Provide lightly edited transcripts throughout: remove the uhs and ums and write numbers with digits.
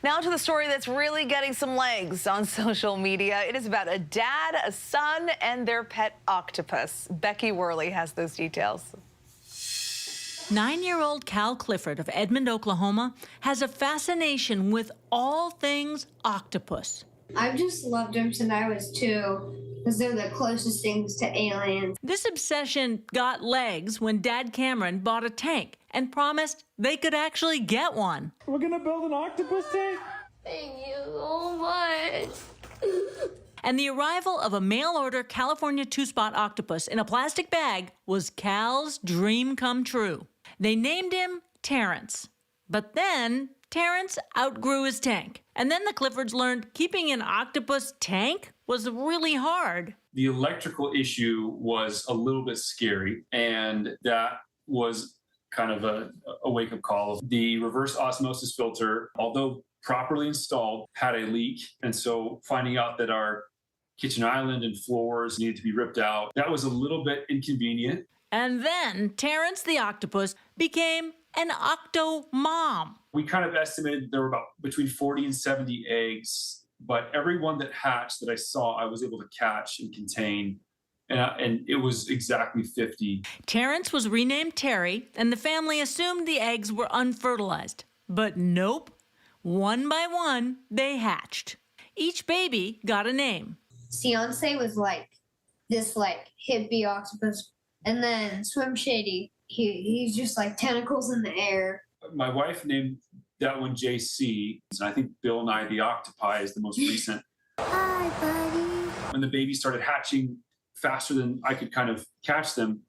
Now to the story that's really getting some legs on social media. It is about a dad, a son, and their pet octopus. Becky Worley has those details. 9-year-old Cal Clifford of Edmond, Oklahoma, has a fascination with all things octopus. I've just loved them since I was 2 because they're the closest things to aliens. This obsession got legs when Dad Cameron bought a tank and promised they could actually get one. We're gonna build an octopus tank? Thank you so much. And the arrival of a mail-order California two-spot octopus in a plastic bag was Cal's dream come true. They named him Terrence. But then Terrence outgrew his tank. And then the Cliffords learned keeping an octopus tank was really hard. The electrical issue was a little bit scary, and that was kind of a wake-up call. The reverse osmosis filter, although properly installed, had a leak. And so finding out that our kitchen island and floors needed to be ripped out, that was a little bit inconvenient. And then Terrence the octopus became an octo-mom. We kind of estimated there were about between 40 and 70 eggs, but every one that hatched that I saw, I was able to catch and contain. And it was exactly 50. Terrence was renamed Terry, and the family assumed the eggs were unfertilized. But nope. One by one, they hatched. Each baby got a name. Beyonce was like this hippie octopus, and then Swim Shady, he's just like tentacles in the air. My wife named that one JC, and I think Bill Nye the Octopi is the most recent. Hi, buddy. When the babies started hatching faster than I could kind of catch them,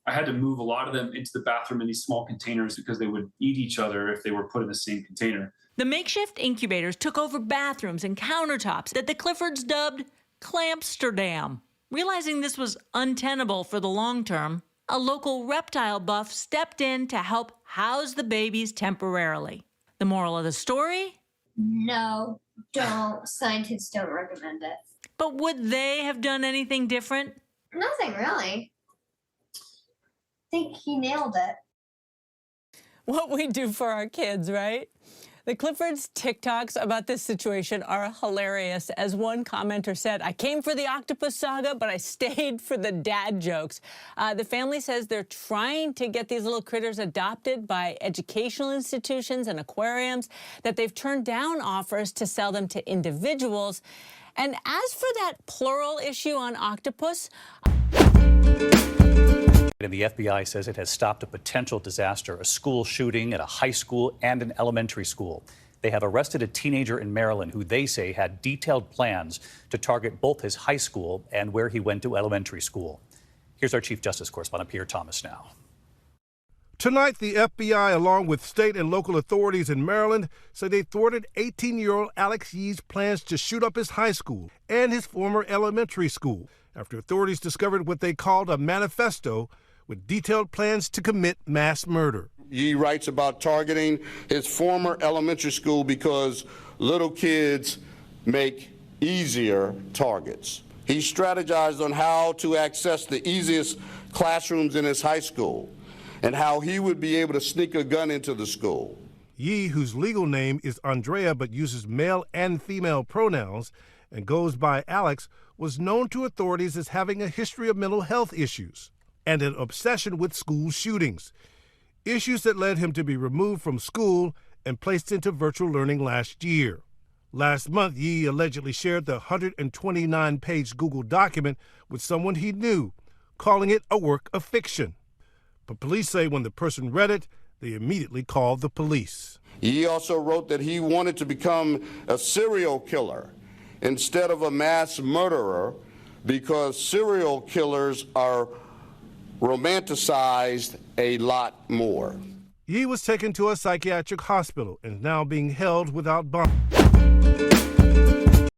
I had to move a lot of them into the bathroom in these small containers because they would eat each other if they were put in the same container. The makeshift incubators took over bathrooms and countertops that the Cliffords dubbed Clampsterdam. Realizing this was untenable for the long term, a local reptile buff stepped in to help house the babies temporarily. The moral of the story? No, don't. Scientists don't recommend it. But would they have done anything different? Nothing really. I think he nailed it. What we do for our kids, right? The Cliffords' TikToks about this situation are hilarious. As one commenter said, I came for the octopus saga, but I stayed for the dad jokes. The family says they're trying to get these little critters adopted by educational institutions and aquariums, that they've turned down offers to sell them to individuals. And as for that plural issue on octopus, and the FBI says it has stopped a potential disaster, a school shooting at a high school and an elementary school. They have arrested a teenager in Maryland who they say had detailed plans to target both his high school and where he went to elementary school. Here's our Chief Justice correspondent, Pierre Thomas, now. Tonight, the FBI, along with state and local authorities in Maryland, say they thwarted 18-year-old Alex Yee's plans to shoot up his high school and his former elementary school after authorities discovered what they called a manifesto with detailed plans to commit mass murder. Yee writes about targeting his former elementary school because little kids make easier targets. He strategized on how to access the easiest classrooms in his high school and how he would be able to sneak a gun into the school. Yee, whose legal name is Andrea but uses male and female pronouns and goes by Alex, was known to authorities as having a history of mental health issues and an obsession with school shootings, issues that led him to be removed from school and placed into virtual learning last year. Last month, Yee allegedly shared the 129-page Google document with someone he knew, calling it a work of fiction. But police say when the person read it, they immediately called the police. Yee also wrote that he wanted to become a serial killer instead of a mass murderer because serial killers are romanticized a lot more. Yee was taken to a psychiatric hospital and is now being held without bond.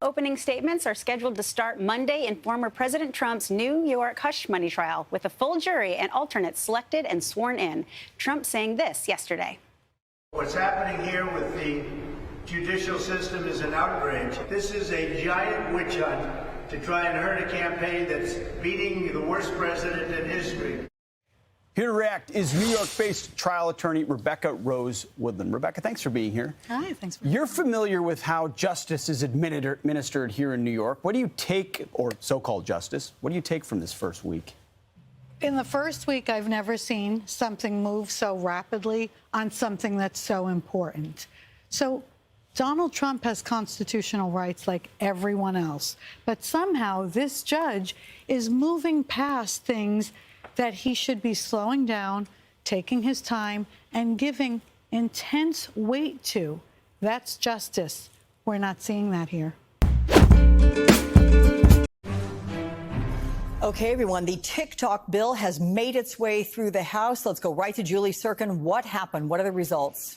Opening statements are scheduled to start Monday in former President Trump's New York hush money trial, with a full jury and alternates selected and sworn in. Trump saying this yesterday. What's happening here with the judicial system is an outrage. This is a giant witch hunt to try and hurt a campaign that's beating the worst president in history. Here to react is New York-based trial attorney Rebecca Rose Woodland. Rebecca, thanks for being here. Hi, thanks for You're familiar with how justice is administered here in New York. What do you take, or so-called justice, what do you take from this first week? In the first week, I've never seen something move so rapidly on something that's so important. So Donald Trump has constitutional rights like everyone else, but somehow this judge is moving past things that he should be slowing down, taking his time, and giving intense weight to. That's justice. We're not seeing that here. Okay, everyone, the TikTok bill has made its way through the House. Let's go right to Julie Sirkin. What happened? What are the results?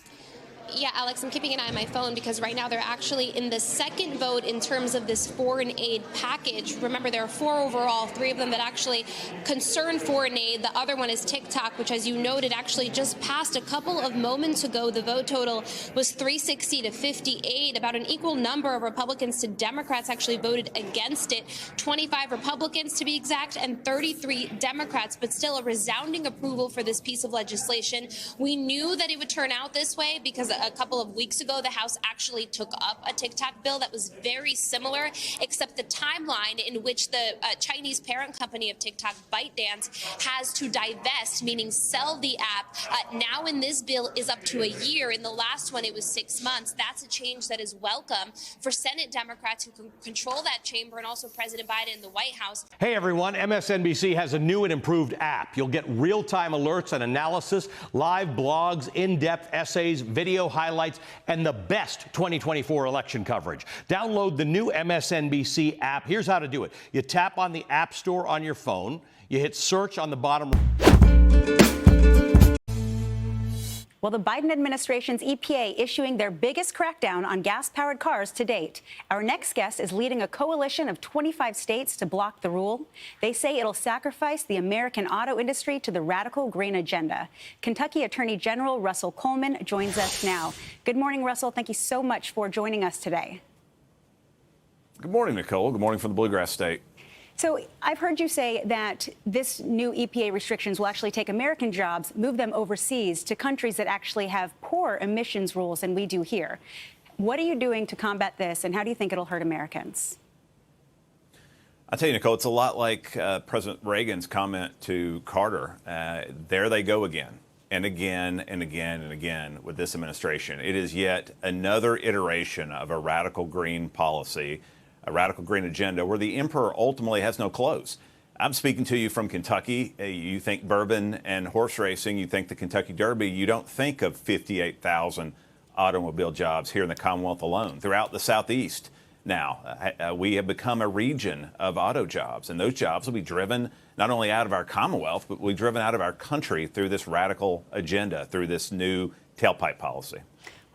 Yeah, Alex, I'm keeping an eye on my phone because right now they're actually in the second vote in terms of this foreign aid package. Remember, there are 4 overall, 3 of them that actually concern foreign aid. The other one is TikTok, which, as you noted, actually just passed a couple of moments ago. The vote total was 360 to 58. About an equal number of Republicans to Democrats actually voted against it. 25 Republicans, to be exact, and 33 Democrats, but still a resounding approval for this piece of legislation. We knew that it would turn out this way because a couple of weeks ago, the House actually took up a TikTok bill that was very similar, except the timeline in which the Chinese parent company of TikTok, ByteDance, has to divest, meaning sell the app, now in this bill is up to a year. In the last one, it was 6 months. That's a change that is welcome for Senate Democrats who can control that chamber, and also President Biden in the White House. Hey, everyone. MSNBC has a new and improved app. You'll get real-time alerts and analysis, live blogs, in-depth essays, video highlights, and the best 2024 election coverage. Download the new MSNBC app. Here's how to do it. You tap on the App Store on your phone. You hit search on the bottom. Well, the Biden administration's EPA issuing their biggest crackdown on gas-powered cars to date. Our next guest is leading a coalition of 25 states to block the rule. They say it'll sacrifice the American auto industry to the radical green agenda. Kentucky Attorney General Russell Coleman joins us now. Good morning, Russell. Thank you so much for joining us today. Good morning, Nicole. Good morning from the Bluegrass State. So I've heard you say that this new EPA restrictions will actually take American jobs, move them overseas to countries that actually have poor emissions rules than we do here. What are you doing to combat this, and how do you think it'll hurt Americans? I'll tell you, Nicole, it's a lot like President Reagan's comment to Carter. There they go again, and again, and again, and again with this administration. It is yet another iteration of a radical green policy, a radical green agenda where the emperor ultimately has no clothes. I'm speaking to you from Kentucky. You think bourbon and horse racing, you think the Kentucky Derby, you don't think of 58,000 automobile jobs here in the Commonwealth alone. Throughout the Southeast now, we have become a region of auto jobs, and those jobs will be driven not only out of our Commonwealth, but will be driven out of our country through this radical agenda, through this new tailpipe policy.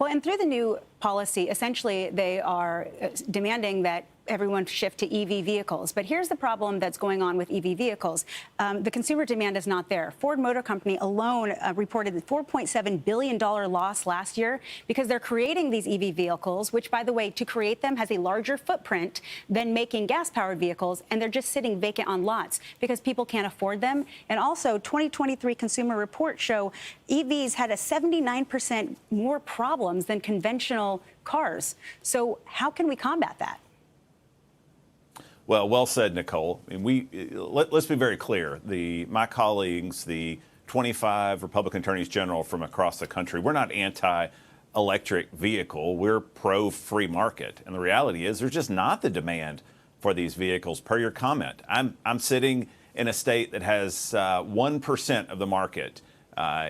Well, and through the new policy, essentially, they are demanding that everyone shift to EV vehicles. But here's the problem that's going on with EV vehicles. The consumer demand is not there. Ford Motor Company alone reported a $4.7 billion loss last year because they're creating these EV vehicles, which, by the way, to create them has a larger footprint than making gas-powered vehicles, and they're just sitting vacant on lots because people can't afford them. And also, 2023 Consumer Reports show EVs had a 79% more problems than conventional cars. So how can we combat that? Well said, Nicole. I mean, let's be very clear. My colleagues, the 25 Republican attorneys general from across the country, we're not anti-electric vehicle. We're pro-free market. And the reality is there's just not the demand for these vehicles, per your comment. I'm sitting in a state that has 1% of the market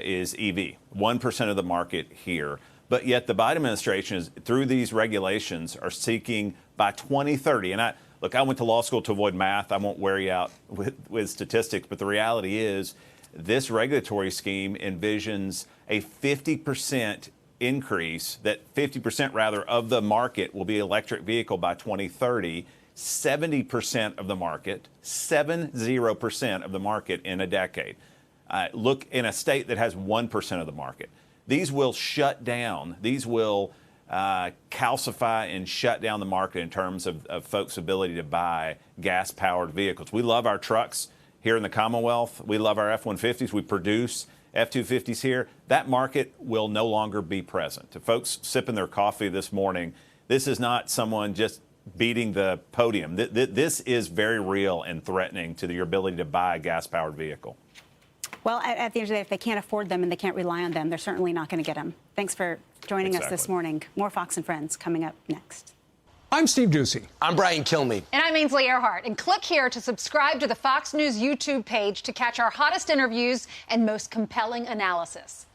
is EV, 1% of the market here. But yet the Biden administration is, through these regulations, are seeking by 2030, and Look, I went to law school to avoid math. I won't wear you out with statistics, but the reality is this regulatory scheme envisions a 50% increase, that 50% rather of the market will be electric vehicle by 2030, 70% of the market, 70% of the market in a decade. Look, in a state that has 1% of the market. These will shut down, these will calcify and shut down the market in terms of folks' ability to buy gas-powered vehicles. We love our trucks here in the Commonwealth. We love our F-150s. We produce F-250s here. That market will no longer be present. To folks sipping their coffee this morning, this is not someone just beating the podium. This is very real and threatening to your ability to buy a gas-powered vehicle. Well, at the end of the day, if they can't afford them and they can't rely on them, they're certainly not going to get them. Thanks for joining us this morning. More Fox and Friends coming up next. I'm Steve Doocy. I'm Brian Kilmeade. And I'm Ainsley Earhart. And click here to subscribe to the Fox News YouTube page to catch our hottest interviews and most compelling analysis.